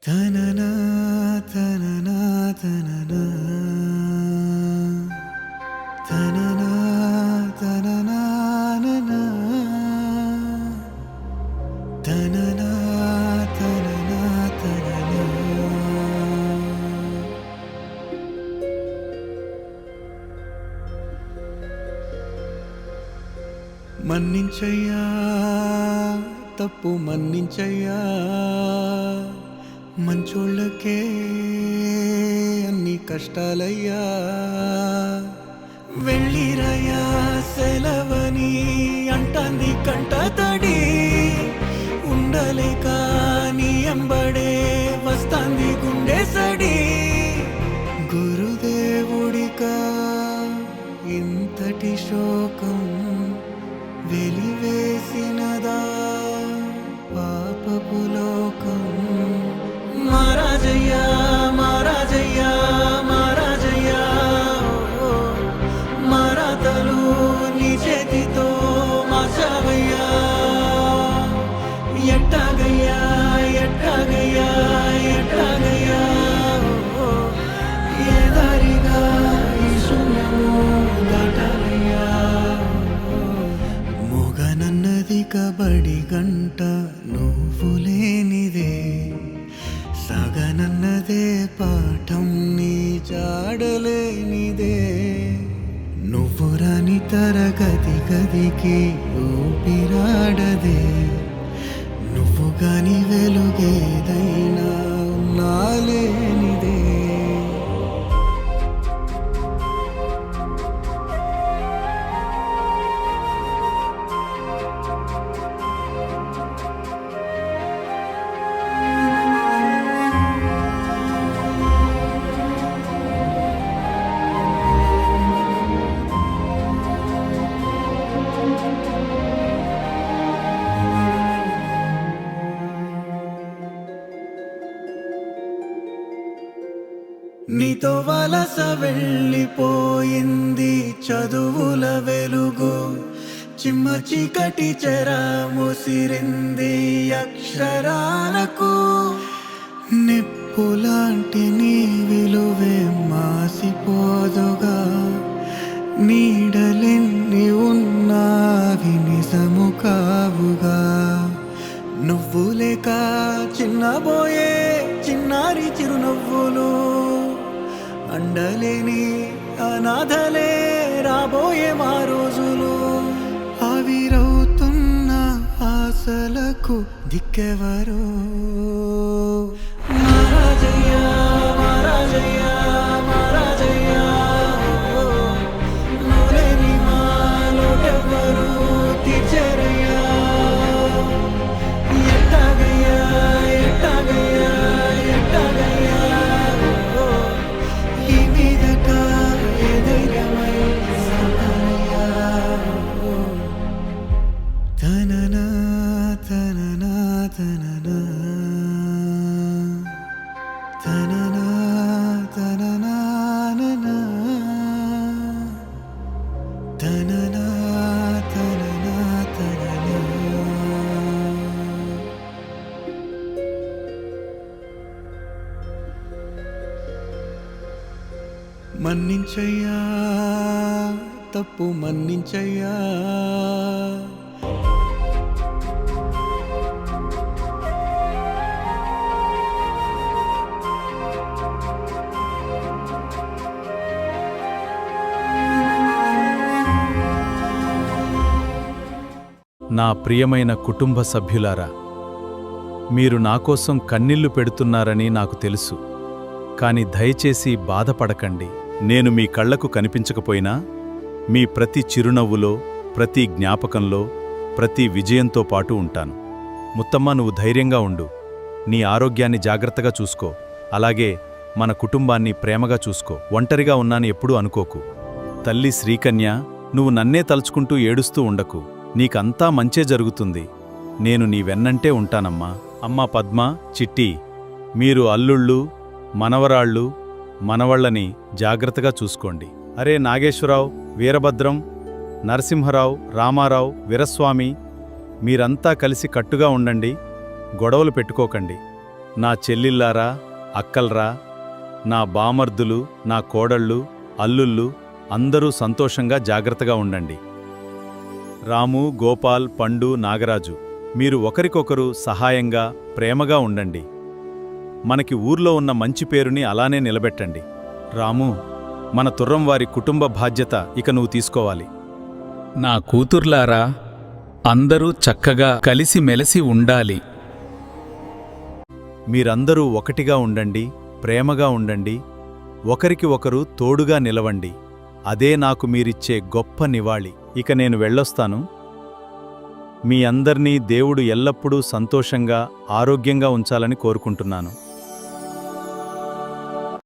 తననా తననా తననా తననా తననా ననా తననా తననా తననా మన్నించయ్యా తప్పు మన్నించయ్యా మంచోళ్ళకే అన్ని కష్టాలయ్యా వెళ్ళిరయ్యా సెలవని అంటాంది కంట తడి ఉండలేక నీ ఎంబడే వస్తాంది గుండె సడి గురుదేవుడిక ఇంతటి శోకం వెలివేసినదా పాపపు లోకం మహారాజయ్యా మహారాజయ్యా మహారాజయ్యా మరాతలు నీ చేతితో మార్చావయ్యా ఎట్టాగయ్యా ఎట్టాగయ్యా ఎట్టాగయ్యా ఏ దారిగా ఈ శూన్యము దాటాలయ్యా మొగనన్నది కబడి గంట నువ్వు లేనిదే సగనన్నదే పాఠం నీ జాడలేనిదే నువ్వు రాని తరగతి గదికి ఊపిరాడదే నువ్వు గాని వెలుగేదైనా నాలేనిదే నీతో వలస వెళ్ళిపోయింది చదువుల వెలుగు చిమ్మ చీకటి చెర ముసిరింది అక్షరాలకు నిప్పులాంటి నీ విలువే మాసిపోదుగా నీడలెన్ని ఉన్నావి నిజము కావుగా నువ్వు లేక చిన్నబోయే చిన్నారి చిరునవ్వులు అండలేని అనాథలే రాబోయే మా రోజులు ఆవిరవుతున్న ఆశలకు దిక్కెవరో మహారాజయ్యా మహారాజయ్యా మహారాజయ్యా నువ్వులేని మా లోటెవ్వరు తీర్చేరయ్యా ఎట్టాగయ్యా ఎట్టాగయ్యా ఎట్టాగయ్యా ఈ మీదట ఏ ధైర్యమై సాగాలయ్యా తననా తననా తననా తననా తననా ననా తననా తననా తననా మన్నించయ్యా తప్పు మన్నించయ్యా నా ప్రియమైన కుటుంబ సభ్యులారా, మీరు నాకోసం కన్నీళ్లు పెడుతున్నారని నాకు తెలుసు. కాని దయచేసి బాధపడకండి. నేను మీ కళ్లకు కనిపించకపోయినా మీ ప్రతి చిరునవ్వులో, ప్రతి జ్ఞాపకంలో, ప్రతి విజయంతో పాటు ఉంటాను. ముత్తమ్మ, నువ్వు ధైర్యంగా ఉండు. నీ ఆరోగ్యాన్ని జాగ్రత్తగా చూసుకో. అలాగే మన కుటుంబాన్ని ప్రేమగా చూసుకో. ఒంటరిగా ఉన్నాను ఎప్పుడూ అనుకోకు. తల్లి శ్రీకన్య, నువ్వు నన్నే తలుచుకుంటూ ఏడుస్తూ ఉండకు. నీకంతా మంచే జరుగుతుంది. నేను నీ వెన్నంటే ఉంటానమ్మా. అమ్మా పద్మ, చిట్టి, మీరు అల్లుళ్ళు, మనవరాళ్ళు, మనవళ్ళని జాగ్రత్తగా చూసుకోండి. అరే నాగేశ్వరరావు, వీరభద్రం, నరసింహరావు, రామారావు, వీరస్వామి, మీరంతా కలిసి కట్టుగా ఉండండి. గొడవలు పెట్టుకోకండి. నా చెల్లిల్లారా, అక్కల్రా, నా బామర్దులు, నా కోడళ్ళు, అల్లుళ్ళు అందరూ సంతోషంగా జాగ్రత్తగా ఉండండి. రాము, గోపాల్, పండు, నాగరాజు మీరు ఒకరికొకరు సహాయంగా, ప్రేమగా ఉండండి. మనకి ఊర్లో ఉన్న మంచి పేరుని అలానే నిలబెట్టండి. రాము, మన తుర్రంవారి కుటుంబ బాధ్యత ఇక నువ్వు తీసుకోవాలి. నా కూతుర్లారా, అందరూ చక్కగా కలిసిమెలిసి ఉండాలి. మీరందరూ ఒకటిగా ఉండండి, ప్రేమగా ఉండండి, ఒకరికి ఒకరు తోడుగా నిలవండి. అదే నాకు మీరిచ్చే గొప్ప నివాళి. ఇక నేను వెళ్ళొస్తాను. మీ అందర్నీ దేవుడు ఎల్లప్పుడూ సంతోషంగా, ఆరోగ్యంగా ఉంచాలని కోరుకుంటున్నాను.